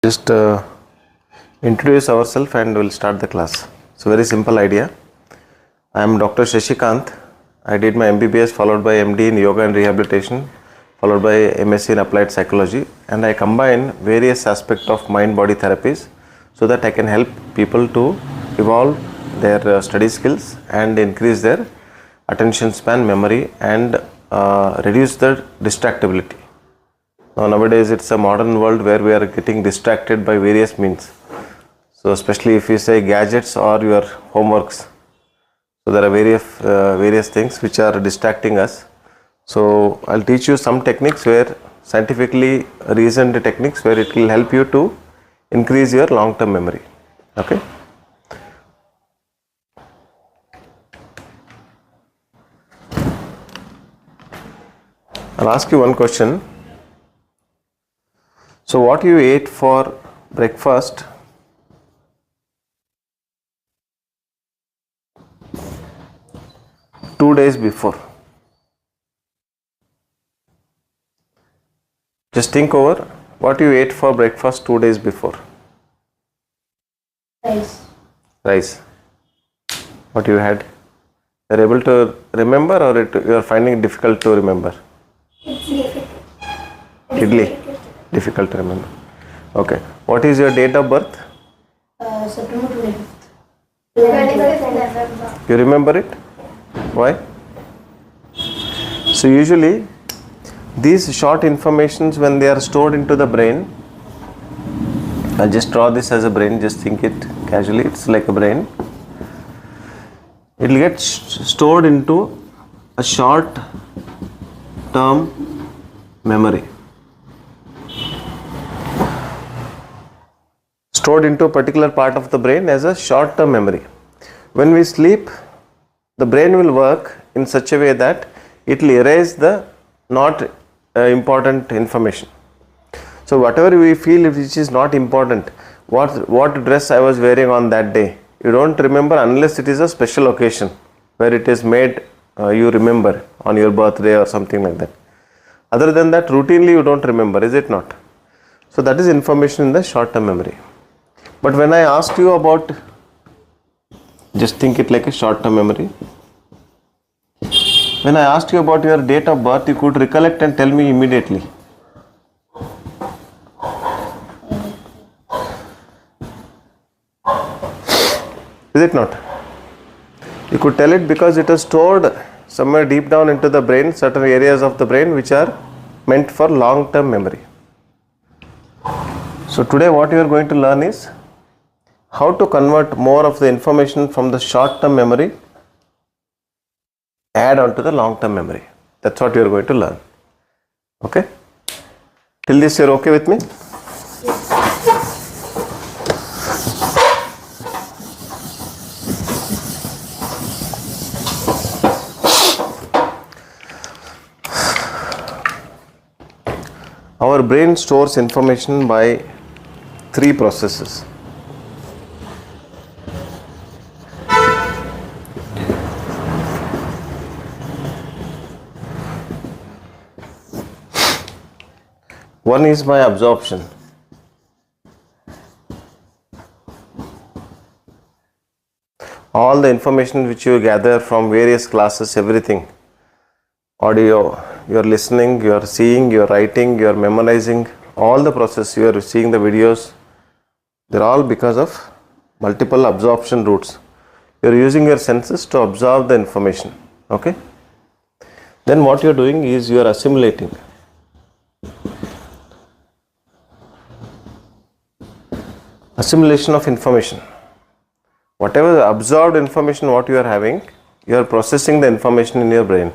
Just introduce ourselves and we'll start the class. So very simple idea. I am Dr. Shashikant. I did my MBBS followed by MD in Yoga and Rehabilitation, followed by MSc in Applied Psychology, and I combine various aspects of mind-body therapies so that I can help people to evolve their study skills and increase their attention span, memory, and reduce the distractibility. Now nowadays it's a modern world where we are getting distracted by various means. So especially if you say gadgets or your homeworks. So there are various things which are distracting us. So I'll teach you some techniques where scientifically reasoned techniques where it will help you to increase your long-term memory. Okay. I'll ask you one question. So what you ate for breakfast two days before? Just think over what you ate for breakfast 2 days before. Rice. What you had? You are able to remember or you are finding it difficult to remember? It's difficult. Idli. Difficult to remember. Okay. What is your date of birth? September 25th. You remember it? Why? So usually these short informations, when they are stored into the brain, I'll just draw this as a brain, just think it casually, it's like a brain. It will get stored into a short term memory. Stored into a particular part of the brain as a short term memory. When we sleep, the brain will work in such a way that it will erase the not important information. So whatever we feel which is not important, what dress I was wearing on that day, you don't remember unless it is a special occasion where it is made you remember on your birthday or something like that. Other than that, routinely you don't remember, is it not? So that is information in the short term memory. But when I asked you about, just think it like a short term memory. When I asked you about your date of birth, you could recollect and tell me immediately. Is it not? You could tell it because it is stored somewhere deep down into the brain, certain areas of the brain which are meant for long term memory. So today what you are going to learn is how to convert more of the information from the short term memory, add on to the long term memory. That's what you are going to learn. Okay? Till this you are okay with me? Our brain stores information by three processes. One is by absorption. All the information which you gather from various classes, everything, audio, you are listening, you are seeing, you are writing, you are memorizing, all the process, you are seeing the videos, they are all because of multiple absorption routes. You are using your senses to absorb the information. Okay? Then what you are doing is you are assimilating. Assimilation of information. Whatever absorbed information what you are having, you are processing the information in your brain.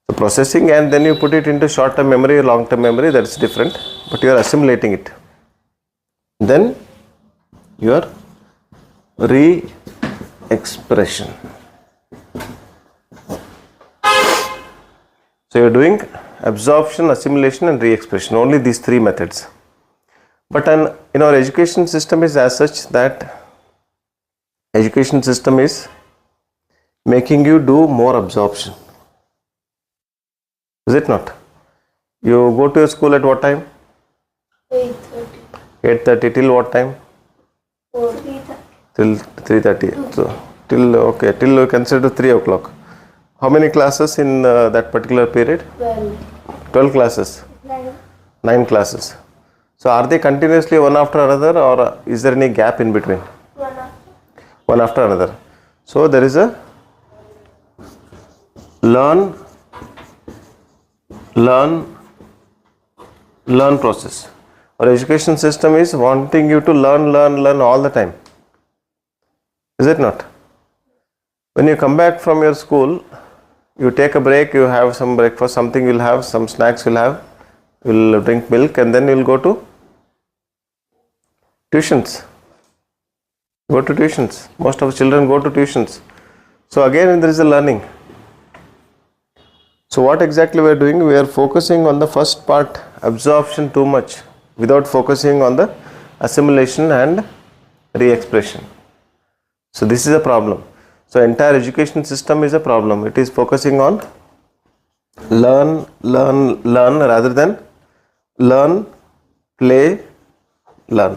So processing and then you put it into short term memory or long term memory, that is different, but you are assimilating it. Then your re-expression. So you are doing absorption, assimilation and re-expression, only these three methods. But in our education system is as such that education system is making you do more absorption. Is it not? You go to your school at what time? 8:30. 8:30 till what time? 3:30. Till 3:30. So till we consider 3 o'clock. How many classes in that particular period? 12. 12 classes. 9. 9 classes. So are they continuously one after another, or is there any gap in between? 1 hour. One after another. So there is a learn process. Our education system is wanting you to learn all the time. Is it not? When you come back from your school, you take a break, you have some breakfast, something you'll have, some snacks you'll have, you'll drink milk, and then you'll go to tuitions. Go to tuitions. Most of the children go to tuitions. So again there is a learning. So what exactly we are doing? We are focusing on the first part, absorption too much, without focusing on the assimilation and re-expression. So this is a problem. So entire education system is a problem. It is focusing on learn rather than learn, play, learn.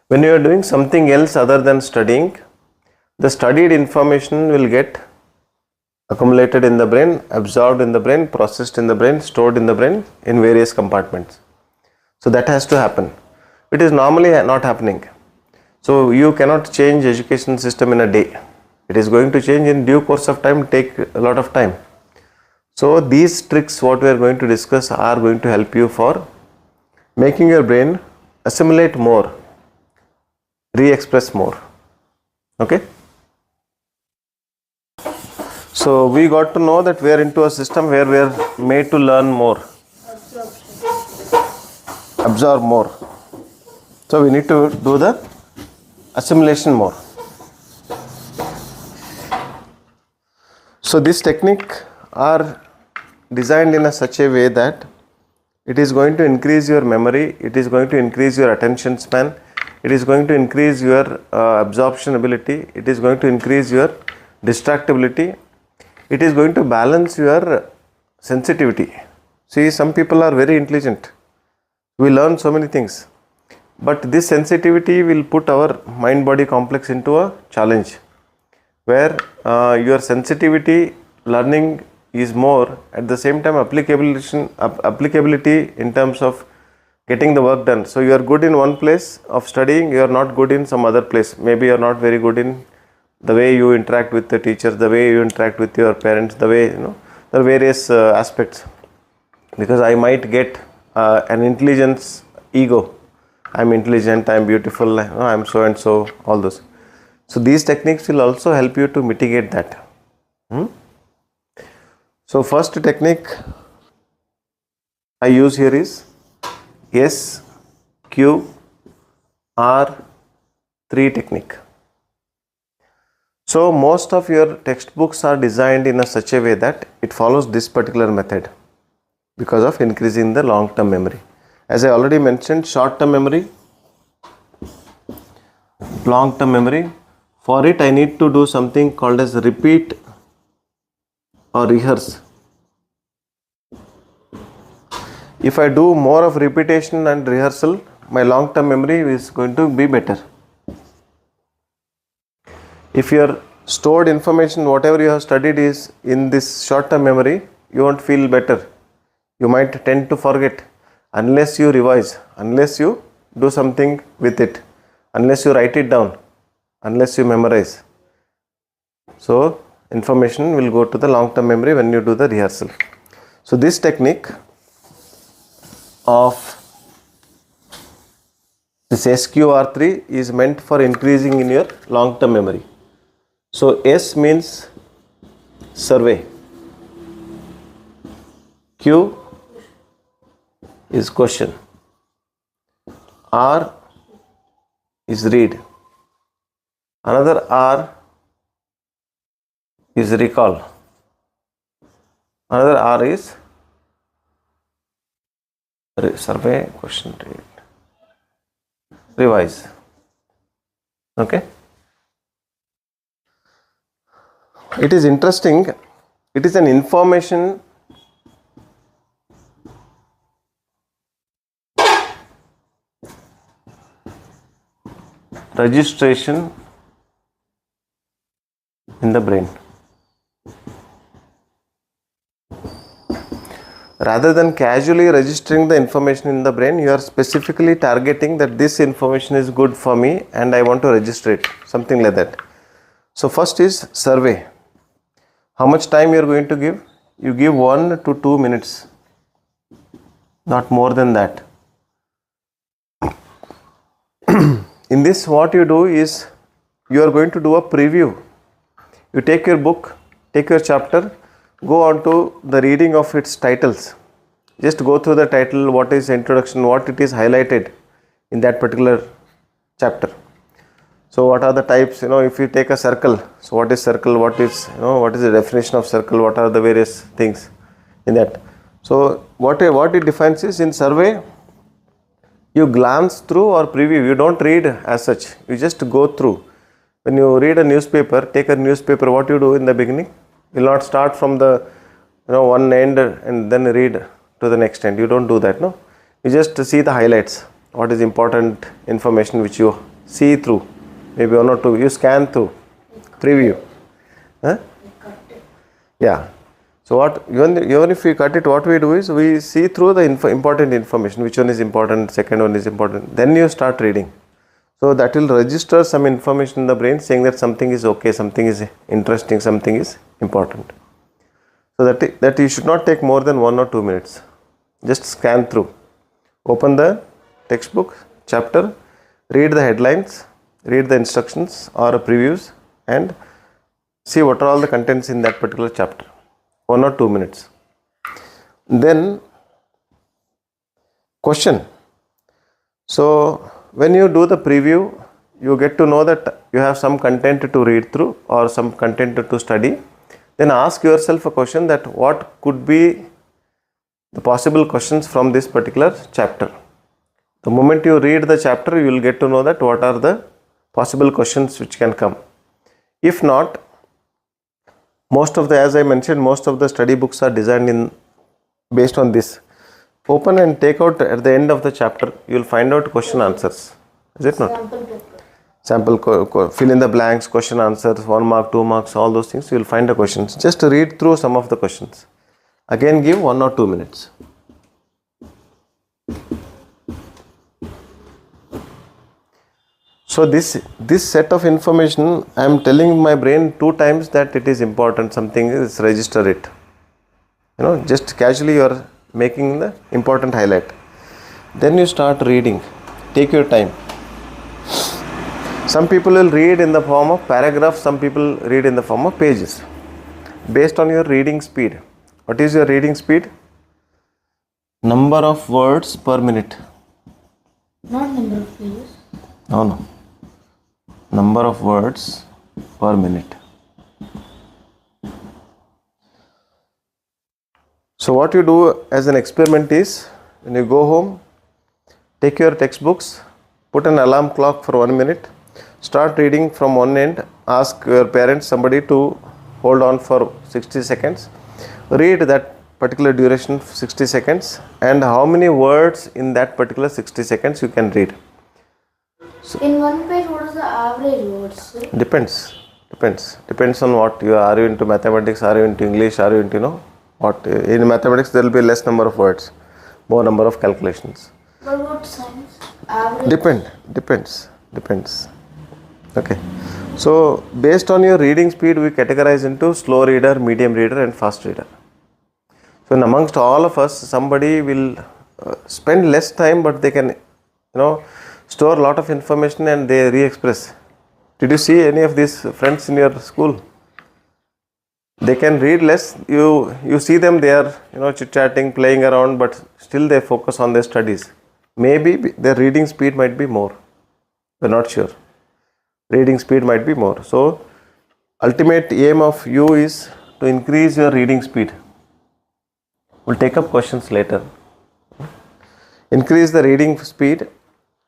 When you are doing something else other than studying, the studied information will get accumulated in the brain, absorbed in the brain, processed in the brain, stored in the brain in various compartments. So that has to happen. It is normally not happening. So you cannot change education system in a day. It is going to change in due course of time, take a lot of time. So these tricks what we are going to discuss are going to help you for making your brain assimilate more, re-express more. Okay? So we got to know that we are into a system where we are made to learn more, absorb more. So we need to do the assimilation more. So this technique are designed in such a way that it is going to increase your memory, it is going to increase your attention span, it is going to increase your absorption ability, it is going to increase your distractibility, it is going to balance your sensitivity. See, some people are very intelligent. We learn so many things. But this sensitivity will put our mind-body complex into a challenge, where your sensitivity learning is more, at the same time applicability in terms of getting the work done. So you are good in one place of studying, you are not good in some other place. Maybe you are not very good in the way you interact with the teachers, the way you interact with your parents, the way, there are various aspects. Because I might get an intelligence ego. I am intelligent, I am beautiful, I am so and so, all those. So these techniques will also help you to mitigate that. So first technique I use here is SQR3 technique. So most of your textbooks are designed in such a way that it follows this particular method because of increasing the long-term memory. As I already mentioned, short-term memory, long-term memory. For it I need to do something called as repeat or rehearse. If I do more of repetition and rehearsal, my long-term memory is going to be better. If your stored information, whatever you have studied is in this short-term memory, you won't feel better. You might tend to forget unless you revise, unless you do something with it, unless you write it down, unless you memorize. So information will go to the long-term memory when you do the rehearsal. So this technique of this SQR3 is meant for increasing in your long-term memory. So S means survey, Q is question, R is read, another R is recall, another R is survey, question, read, revise. Okay. It is interesting. It is an information registration in the brain. Rather than casually registering the information in the brain, you are specifically targeting that this information is good for me and I want to register it, something like that. So first is survey. How much time you are going to give? You give 1 to 2 minutes, not more than that. In this, what you do is you are going to do a preview. You take your book, take your chapter, go on to the reading of its titles. Just go through the title, what is introduction, what it is highlighted in that particular chapter. So what are the types, if you take a circle, so what is circle, what is the definition of circle, what are the various things in that. So what it defines is, in survey, you glance through or preview, you don't read as such, you just go through. When you read a newspaper, take a newspaper, what you do in the beginning? You will not start from the one end and then read to the next end. You don't do that, no? You just see the highlights, what is important information which you see through. Maybe 1 or 2, you scan through, preview. Huh? Yeah. So what, even if we cut it, what we do is we see through the important information, which one is important, second one is important. Then you start reading. So that will register some information in the brain saying that something is okay, something is interesting, something is important. So that you should not take more than 1 or 2 minutes. Just scan through. Open the textbook, chapter, read the headlines, read the instructions or previews and see what are all the contents in that particular chapter. 1 or 2 minutes. Then question. So when you do the preview, you get to know that you have some content to read through or some content to study. Then ask yourself a question that what could be the possible questions from this particular chapter. The moment you read the chapter, you will get to know that what are the possible questions which can come. If not, as I mentioned, most of the study books are designed based on this. Open and take out at the end of the chapter, you will find out question answers. Is it not? Sample, fill in the blanks, question answers, 1 mark, 2 marks, all those things, you will find the questions. Just read through some of the questions. Again, give 1 or 2 minutes. So this set of information, I am telling my brain 2 times that it is important, something is, register it. Just casually you are making the important highlight. Then you start reading. Take your time. Some people will read in the form of paragraphs, some people read in the form of pages. Based on your reading speed. What is your reading speed? Number of words per minute. Not number of pages. No. Number of words per minute. So what you do as an experiment is, when you go home, take your textbooks, put an alarm clock for 1 minute, start reading from one end, ask your parents, somebody to hold on for 60 seconds, read that particular duration 60 seconds and how many words in that particular 60 seconds you can read. In one page, what is the average words? Depends on what you are. Are you into mathematics, are you into English, are you into what? In mathematics there will be less number of words, more number of calculations. But what science? Average? Depends. Okay. So based on your reading speed, we categorize into slow reader, medium reader and fast reader. So in amongst all of us, somebody will spend less time, but they can, store a lot of information and they re-express. Did you see any of these friends in your school? They can read less. You see them, they are chit-chatting, playing around, but still they focus on their studies. Maybe their reading speed might be more. We're not sure. Reading speed might be more. So ultimate aim of you is to increase your reading speed. We'll take up questions later. Increase the reading speed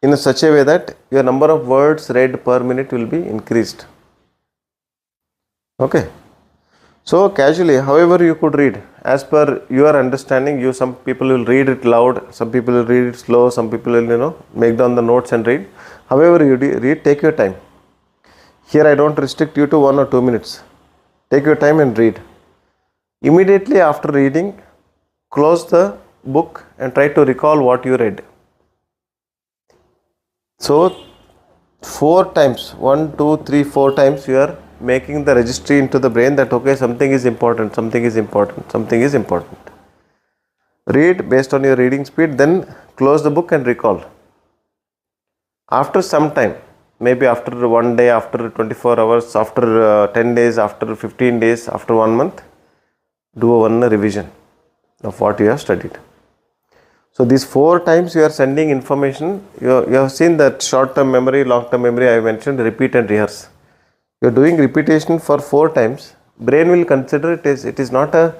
in such a way that your number of words read per minute will be increased. Okay. So casually, however you could read, as per your understanding, some people will read it loud, some people will read it slow, some people will make down the notes and read. However you read, take your time. Here I don't restrict you to 1 or 2 minutes. Take your time and read. Immediately after reading, close the book and try to recall what you read. So 4 times, 1, 2, 3, 4 times you are making the registry into the brain that okay, something is important, something is important, something is important. Read based on your reading speed, then close the book and recall. After some time, maybe after 1 day, after 24 hours, after 10 days, after 15 days, after 1 month, do one revision of what you have studied. So these 4 times you are sending information. You have seen that short-term memory, long-term memory I mentioned, repeat and rehearse. You are doing repetition for 4 times. Brain will consider it is not a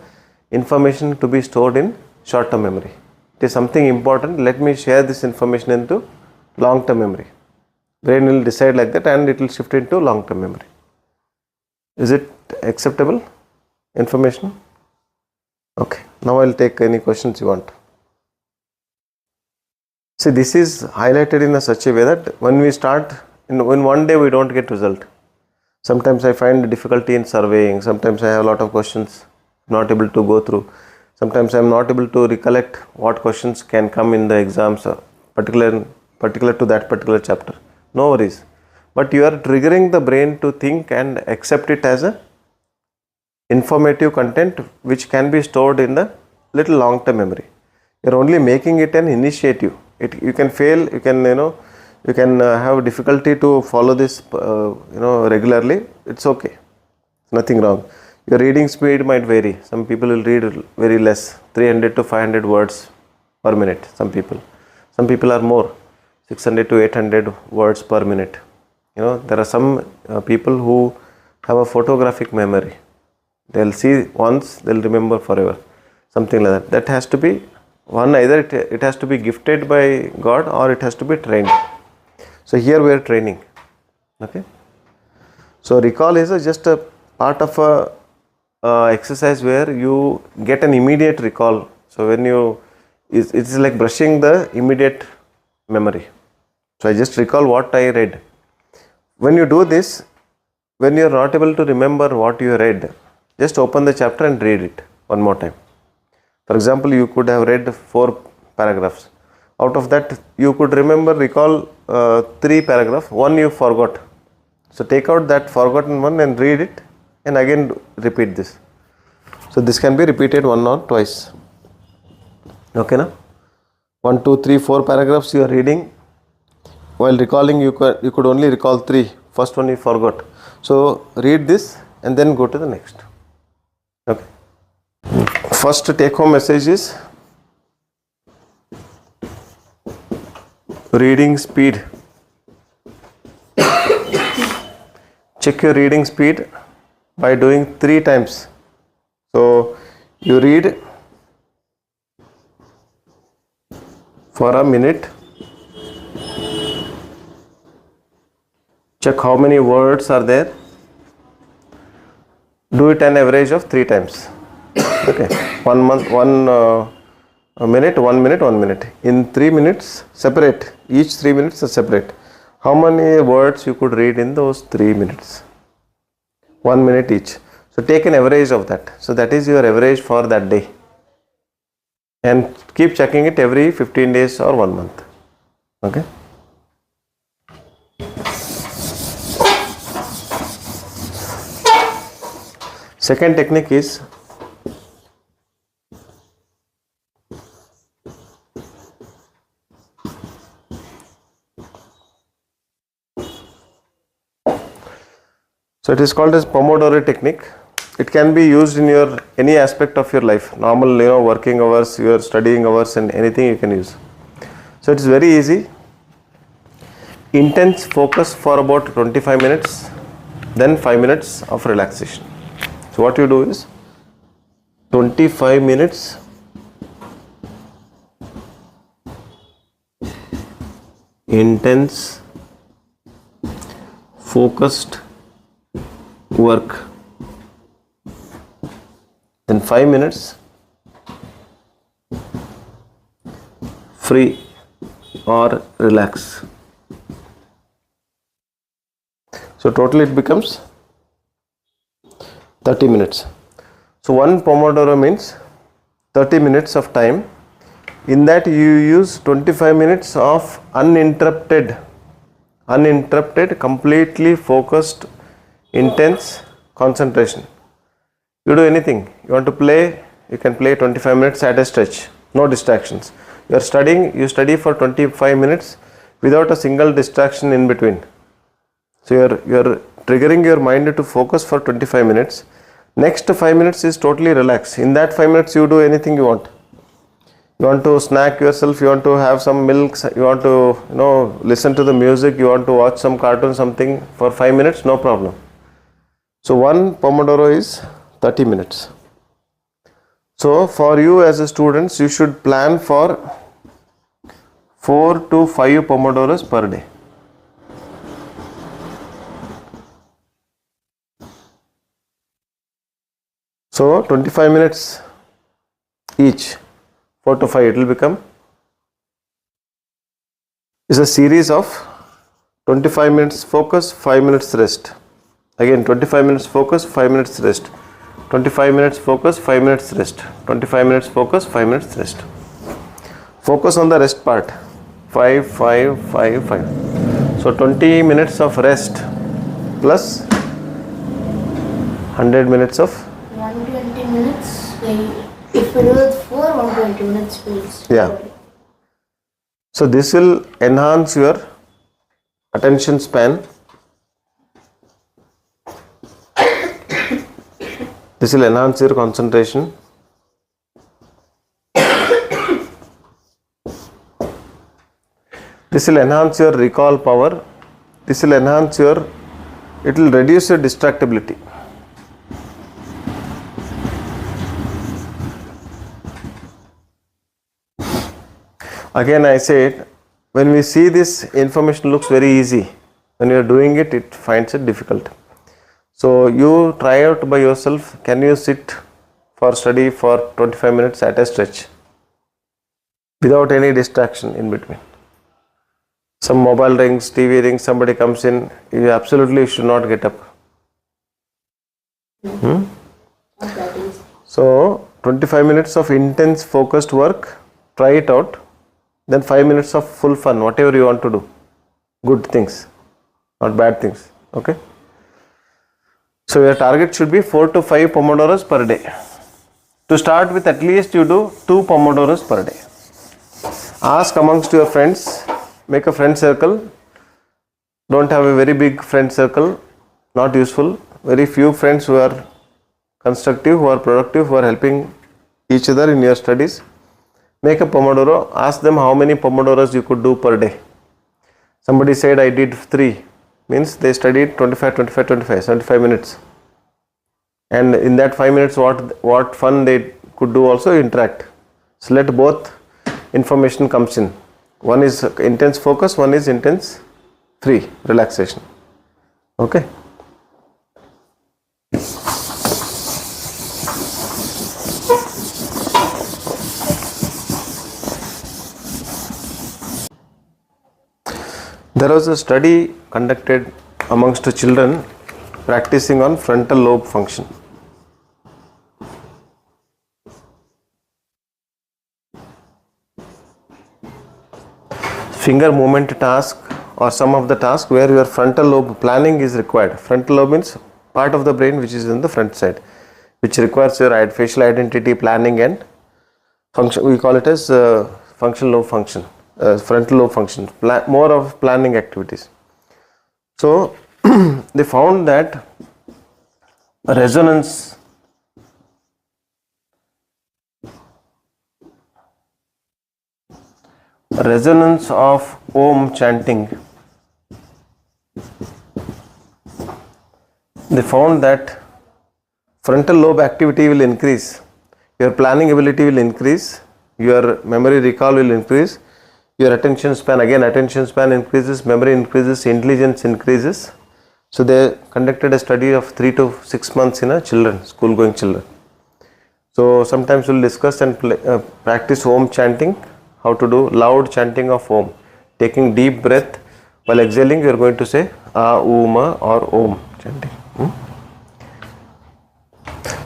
information to be stored in short-term memory. It is something important. Let me share this information into long-term memory. Brain will decide like that and it will shift into long-term memory. Is it acceptable information? Okay. Now I will take any questions you want. See, this is highlighted in such a way that when we start, in 1 day we don't get result. Sometimes I find difficulty in surveying. Sometimes I have a lot of questions not able to go through. Sometimes I am not able to recollect what questions can come in the exams, particular to that particular chapter. No worries. But you are triggering the brain to think and accept it as a informative content which can be stored in the little long-term memory. You are only making it an initiative. You can fail. You can have difficulty to follow this regularly. It's okay. Nothing wrong. Your reading speed might vary. Some people will read very less, 300 to 500 words per minute. Some people are more, 600 to 800 words per minute. There are some people who have a photographic memory. They'll see once, they'll remember forever. Something like that. That has to be one, either it has to be gifted by God or it has to be trained. So here we are training. Okay. So recall is just a part of a exercise where you get an immediate recall. So when it's like brushing the immediate memory. So I just recall what I read. When you do this, when you are not able to remember what you read, just open the chapter and read it one more time. For example, you could have read 4 paragraphs. Out of that, you could recall 3 paragraphs. 1 you forgot. So take out that forgotten one and read it and again repeat this. So this can be repeated 1 or twice. Okay, na? 1, 2, 3, 4 paragraphs you are reading. While recalling, you could only recall 3. First one you forgot. So read this and then go to the next. Okay. First take home message is reading speed. Check your reading speed by doing 3 times. So you read for a minute. Check how many words are there. Do it an average of 3 times. Okay. 1 minute, 1 minute, 1 minute. In 3 minutes, separate. Each 3 minutes are separate. How many words you could read in those 3 minutes? 1 minute each. So take an average of that. So that is your average for that day. And keep checking it every 15 days or 1 month. Okay. Second technique is so it is called as Pomodoro technique. It can be used in any aspect of your life. Normal, working hours, your studying hours, and anything you can use. So it is very easy. Intense focus for about 25 minutes, then 5 minutes of relaxation. So what you do is 25 minutes intense focused work then 5 minutes free or relax. So total it becomes 30 minutes. So one Pomodoro means 30 minutes of time. In that you use 25 minutes of uninterrupted, completely focused, intense concentration. You do anything, you want to play, you can play 25 minutes at a stretch, no distractions. You are studying, you study for 25 minutes without a single distraction in between. So you are triggering your mind to focus for 25 minutes. Next 5 minutes is totally relaxed. In that 5 minutes you do anything you want. You want to snack yourself, you want to have some milk, you want to listen to the music, you want to watch some cartoon, something for 5 minutes, no problem. So one Pomodoro is 30 minutes. So for you as a student, you should plan for 4 to 5 Pomodoros per day. So 25 minutes each, 4 to 5, it will become is a series of 25 minutes focus, 5 minutes rest. Again 25 minutes focus, 5 minutes rest. 25 minutes focus, 5 minutes rest. 25 minutes focus, 5 minutes rest. Focus on the rest part. 5, 5, 5, 5. So 20 minutes of rest plus 100 minutes of 120 minutes. If we do it for 120 minutes, please. Yeah. So this will enhance your attention span. This will enhance your concentration. This will enhance your recall power. This will enhance it will reduce your distractibility. Again I said, when we see this information looks very easy. When you are doing it, it finds it difficult. So you try out by yourself. Can you sit for study for 25 minutes at a stretch without any distraction in between? Some mobile rings, TV rings, somebody comes in, you absolutely should not get up. So 25 minutes of intense focused work, try it out. Then 5 minutes of full fun, whatever you want to do. Good things, not bad things. Okay. So your target should be 4 to 5 Pomodoros per day. To start with, at least you do 2 Pomodoros per day. Ask amongst your friends, make a friend circle. Don't have a very big friend circle, not useful. Very few friends who are constructive, who are productive, who are helping each other in your studies. Make a Pomodoro, ask them how many Pomodoros you could do per day. Somebody said I did 3, means they studied 25, 25, 25, 75 minutes. And in that 5 minutes what fun they could do, also interact. So let both information comes in. One is intense focus, one is intense free, relaxation. Okay. There was a study conducted amongst children practicing on frontal lobe function. Finger movement task or some of the task where your frontal lobe planning is required. Frontal lobe means part of the brain which is in the front side, which requires your facial identity planning and function. We call it as frontal lobe function. More of planning activities. So they found that resonance of Om chanting, they found that frontal lobe activity will increase, your planning ability will increase, your memory recall will increase, your attention span increases, memory increases, intelligence increases. So they conducted a study of 3 to 6 months in school going children. So sometimes we'll discuss and practice Om chanting, how to do loud chanting of Om. Taking deep breath while exhaling, you are going to say A, U, Ma or Om chanting.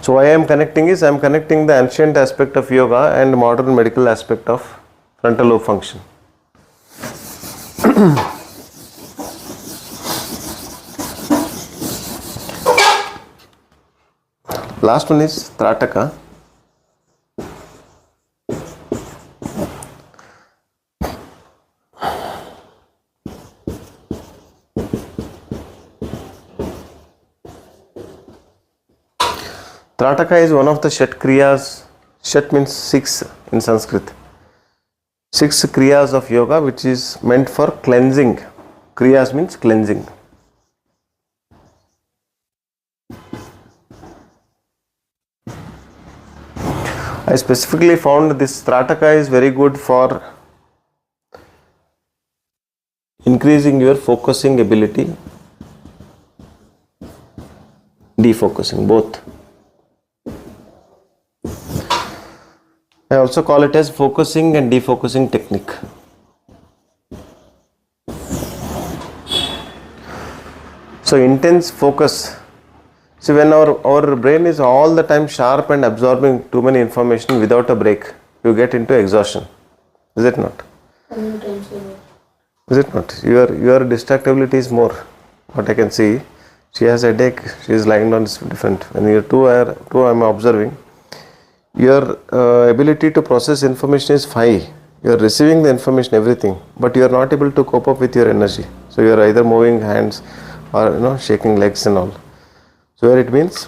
So why I am connecting is I am connecting the ancient aspect of yoga and modern medical aspect of frontal lobe function. Last one is Trataka. Trataka is one of the Shat Kriyas. Shat means 6 in Sanskrit. 6 Kriyas of yoga which is meant for cleansing. Kriyas means cleansing. I specifically found this Trataka is very good for increasing your focusing ability, defocusing, both. I also call it as focusing and defocusing technique. So intense focus. See, when our brain is all the time sharp and absorbing too many information without a break, you get into exhaustion. Is it not? Is it not? Your distractibility is more. What I can see, she has a headache, she is lying down, is different. When you two I am observing, your ability to process information is high. You are receiving the information, everything, but you are not able to cope up with your energy. So you are either moving hands or shaking legs and all. So where it means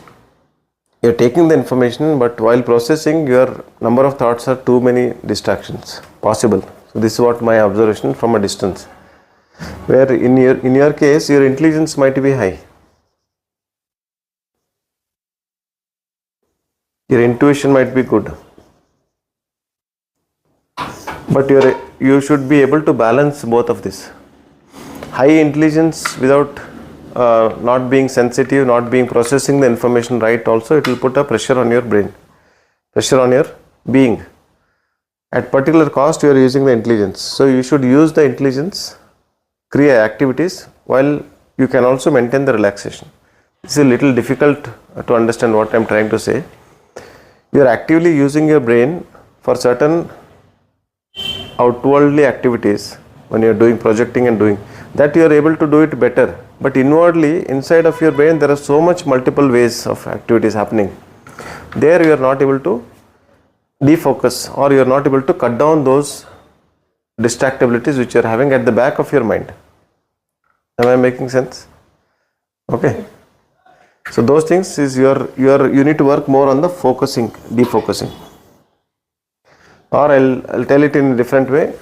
you are taking the information, but while processing, your number of thoughts are too many distractions possible. So this is what my observation from a distance. Where in your case, your intelligence might be high. Your intuition might be good. But you should be able to balance both of this. High intelligence without not being sensitive, not being processing the information right, also it will put a pressure on your brain, pressure on your being. At particular cost, you are using the intelligence. So you should use the intelligence, create activities, while you can also maintain the relaxation. It's a little difficult to understand what I am trying to say. You are actively using your brain for certain outwardly activities when you are doing projecting and doing that, you are able to do it better. But inwardly, inside of your brain, there are so much multiple ways of activities happening. There you are not able to defocus, or you are not able to cut down those distractibilities which you are having at the back of your mind. Am I making sense? Okay. So those things is you need to work more on the focusing, defocusing. Or I'll tell it in a different way.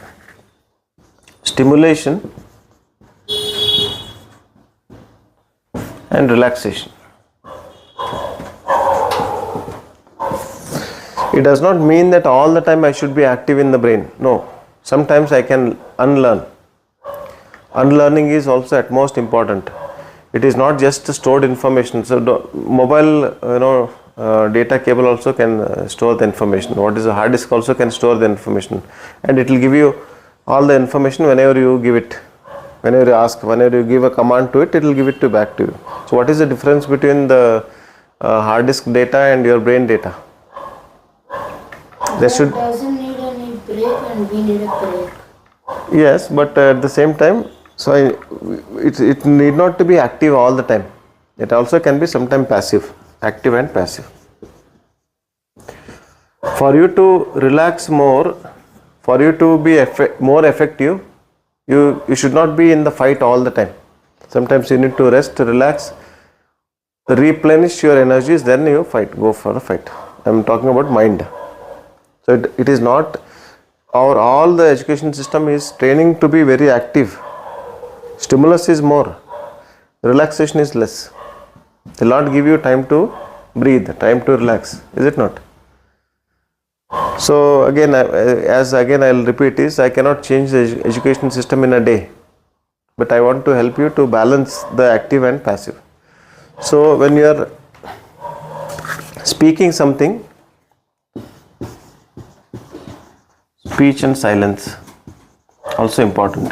Stimulation and relaxation. It does not mean that all the time I should be active in the brain. No. Sometimes I can unlearn. Unlearning is also at most important. It is not just stored information. So mobile, data cable also can store the information. What is a hard disk also can store the information, and it will give you all the information whenever you give it. Whenever you ask, whenever you give a command to it, it will give it back to you. So what is the difference between the hard disk data and your brain data? There should. Doesn't need any break, and we need a break. Yes, but at the same time, so it need not to be active all the time. It also can be sometimes passive, active and passive. For you to relax more, for you to be more effective, you should not be in the fight all the time. Sometimes you need to rest, relax, replenish your energies, then you go for the fight. I am talking about mind. So it is not, all the education system is training to be very active. Stimulus is more, relaxation is less. They will not give you time to breathe, time to relax, is it not? So again, I will repeat is, I cannot change the education system in a day, but I want to help you to balance the active and passive. So when you are speaking something, speech and silence, also important.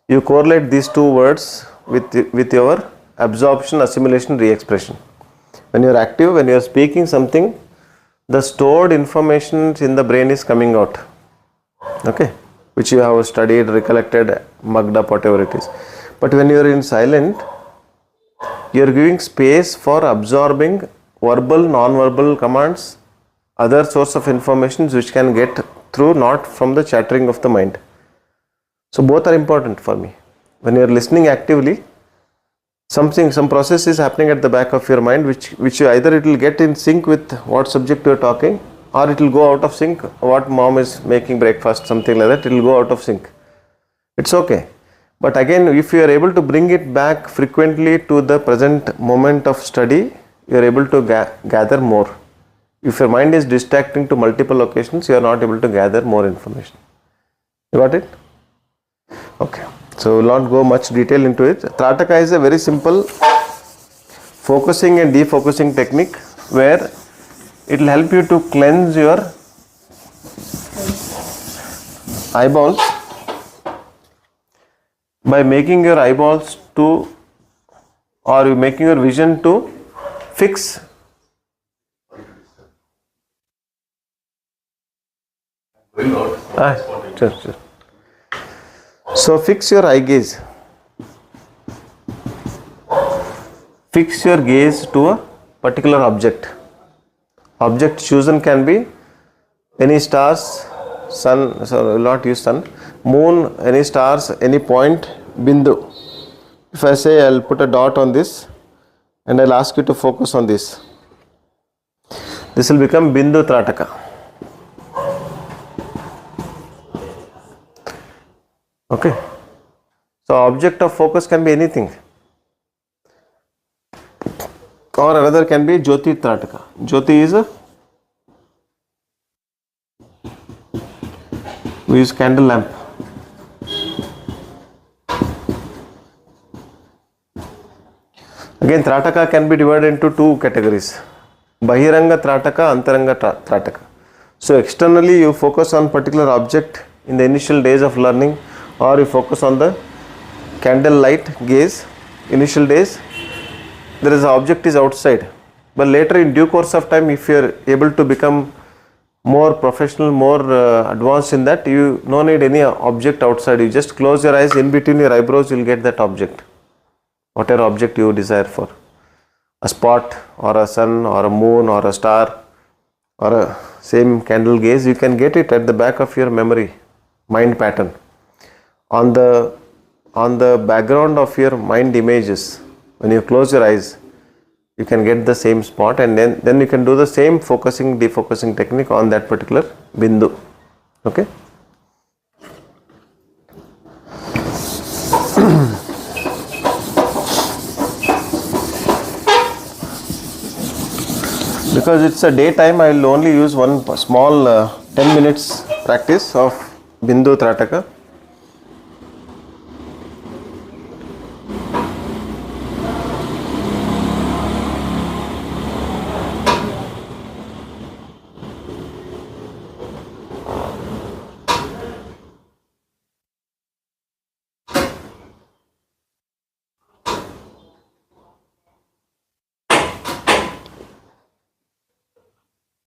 You correlate these two words with your absorption, assimilation, re-expression. When you are active, when you are speaking something, the stored information in the brain is coming out, okay, which you have studied, recollected, mugged up, whatever it is. But when you are in silent, you are giving space for absorbing verbal, non-verbal commands, other source of information which can get through, not from the chattering of the mind. So both are important for me. When you are listening actively, some process is happening at the back of your mind, which either it will get in sync with what subject you are talking, or it will go out of sync. What mom is making breakfast, something like that, it will go out of sync. It's okay. But again, if you are able to bring it back frequently to the present moment of study, you are able to gather more. If your mind is distracting to multiple occasions, you are not able to gather more information. You got it? Okay. So we will not go much detail into it. Trataka is a very simple focusing and defocusing technique where it will help you to cleanse your eyeballs by making your eyeballs to, or making your vision to fix sure. So fix your eye gaze. Fix your gaze to a particular object. Object chosen can be any stars, sun, so I will not use sun, moon, any stars, any point, bindu. If I say I will put a dot on this and I will ask you to focus on this, this will become bindu trataka. Okay. So object of focus can be anything. Or another can be Jyoti Trataka. Jyoti is we use candle lamp. Again, Trataka can be divided into two categories. Bahiranga Trataka, Antaranga Trataka. So externally you focus on particular object in the initial days of learning, or you focus on the candle light gaze, initial days, there is an object is outside. But later in due course of time, if you are able to become more professional, more advanced in that, you no need any object outside. You just close your eyes, in between your eyebrows you will get that object. Whatever object you desire for. A spot or a sun or a moon or a star or a same candle gaze, you can get it at the back of your memory, mind pattern. On the background of your mind images, when you close your eyes, you can get the same spot, and then you can do the same focusing, defocusing technique on that particular bindu. Okay? Because it's a daytime, I will only use one small 10 minutes practice of bindu trataka.